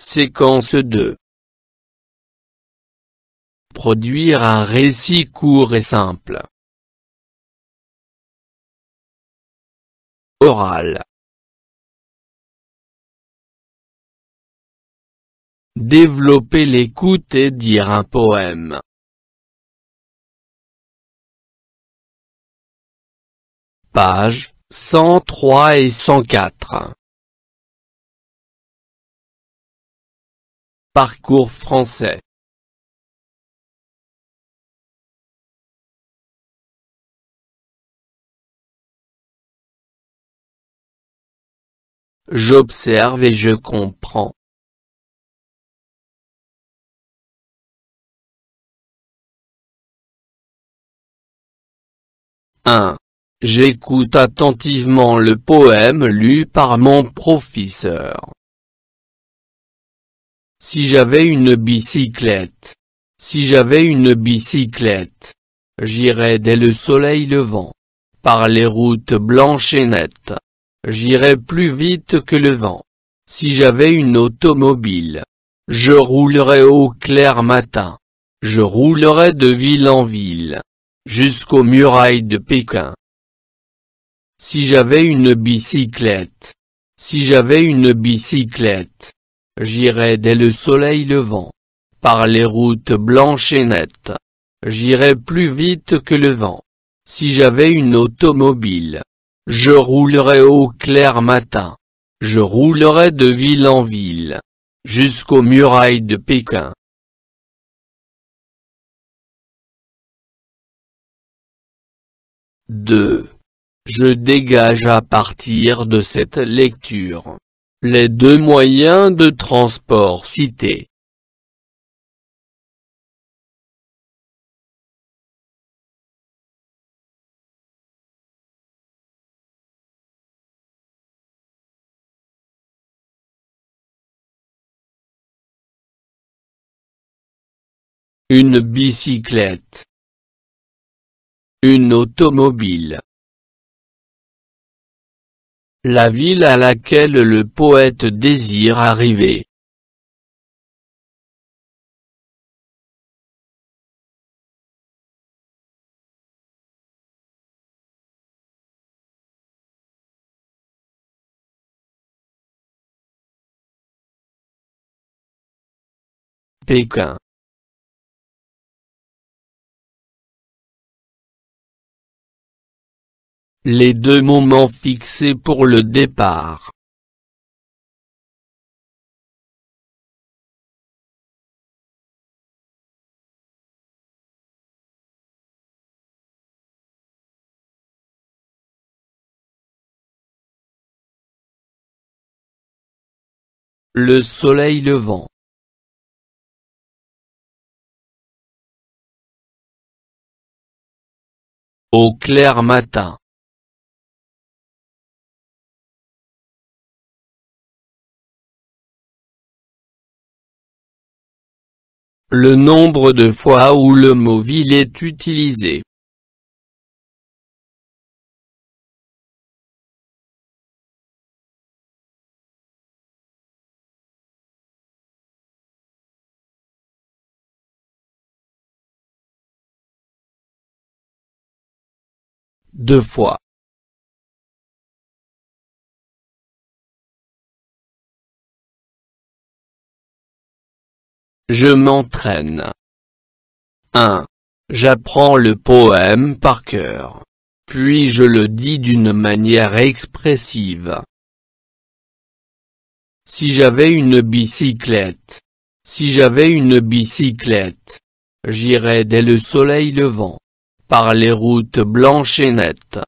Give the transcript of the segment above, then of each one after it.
Séquence 2. Produire un récit court et simple. Oral. Développer l'écoute et dire un poème. Pages 103 et 104. Parcours français. J'observe et je comprends. J'écoute attentivement le poème lu par mon professeur. Si j'avais une bicyclette. Si j'avais une bicyclette. J'irais dès le soleil levant. Par les routes blanches et nettes. J'irais plus vite que le vent. Si j'avais une automobile. Je roulerais au clair matin. Je roulerais de ville en ville. Jusqu'aux murailles de Pékin. Si j'avais une bicyclette. Si j'avais une bicyclette. J'irais dès le soleil levant. Par les routes blanches et nettes. J'irais plus vite que le vent. Si j'avais une automobile. Je roulerais au clair matin. Je roulerais de ville en ville. Jusqu'aux murailles de Pékin. Je dégage à partir de cette lecture les deux moyens de transport cités. Une bicyclette. Une automobile. La ville à laquelle le poète désire arriver. Pékin. Les deux moments fixés pour le départ. Le soleil levant. Au clair matin. Le nombre de fois où le mot ville est utilisé. Deux fois. Je m'entraîne. 1. J'apprends le poème par cœur. Puis je le dis d'une manière expressive. Si j'avais une bicyclette. Si j'avais une bicyclette. J'irais dès le soleil levant. Par les routes blanches et nettes.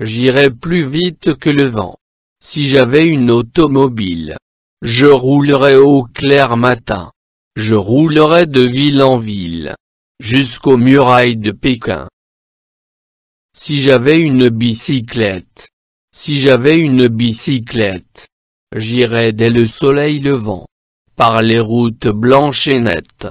J'irais plus vite que le vent. Si j'avais une automobile. Je roulerais au clair matin. Je roulerais de ville en ville. Jusqu'aux murailles de Pékin. Si j'avais une bicyclette. Si j'avais une bicyclette. J'irais dès le soleil levant. Par les routes blanches et nettes.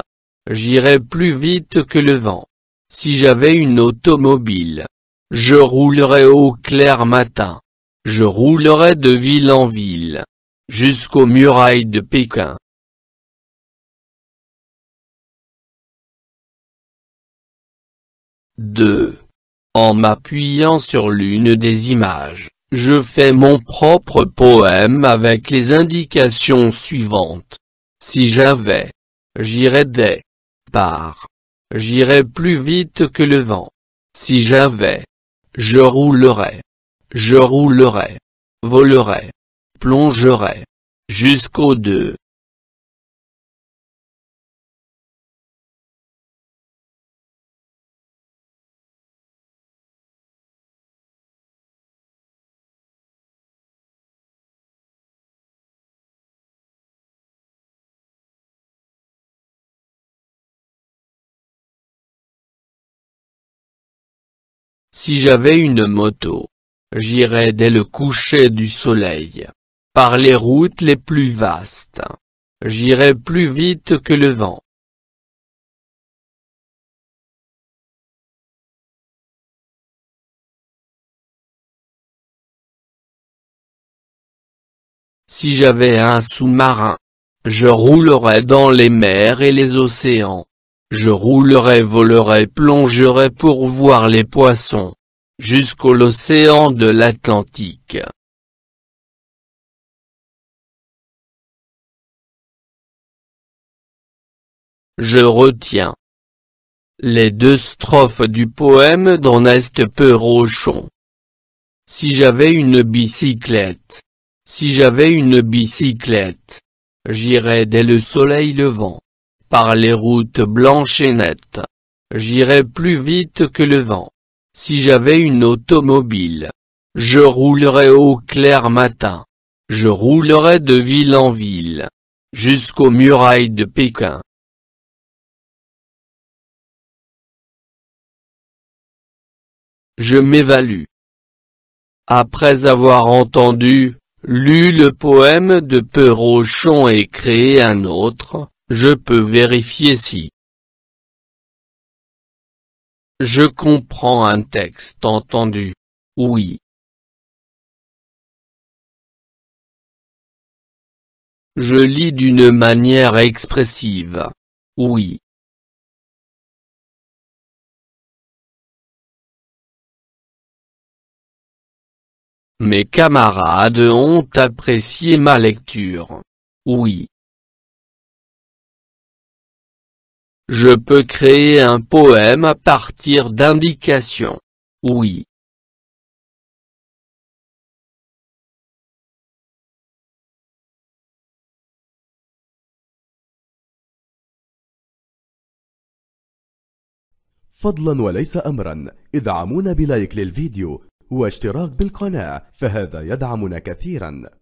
J'irais plus vite que le vent. Si j'avais une automobile. Je roulerais au clair matin. Je roulerais de ville en ville. Jusqu'aux murailles de Pékin. 2. En m'appuyant sur l'une des images, je fais mon propre poème avec les indications suivantes. Si j'avais, j'irais des par. J'irais plus vite que le vent. Si j'avais, je roulerais, volerais, plongerais, jusqu'au 2. Si j'avais une moto, j'irais dès le coucher du soleil, par les routes les plus vastes. J'irais plus vite que le vent. Si j'avais un sous-marin, je roulerais dans les mers et les océans. Je roulerais, volerais, plongerais pour voir les poissons, jusqu'au l'océan de l'Atlantique. Je retiens les 2 strophes du poème d'Ernest Perochon. Si j'avais une bicyclette, si j'avais une bicyclette, j'irais dès le soleil levant, par les routes blanches et nettes. J'irais plus vite que le vent. Si j'avais une automobile, je roulerais au clair matin. Je roulerais de ville en ville, jusqu'aux murailles de Pékin. Je m'évalue. Après avoir entendu, lu le poème de Perochon et créé un autre, je peux vérifier si je comprends un texte entendu. Oui. Je lis d'une manière expressive. Oui. Mes camarades ont apprécié ma lecture. Oui. Je peux créer un poème à partir d'indications. Oui. فضلا وليس أمرا ادعمونا بلايك للفيديو واشتراك بالقناة، فهذا يدعمنا كثيرا.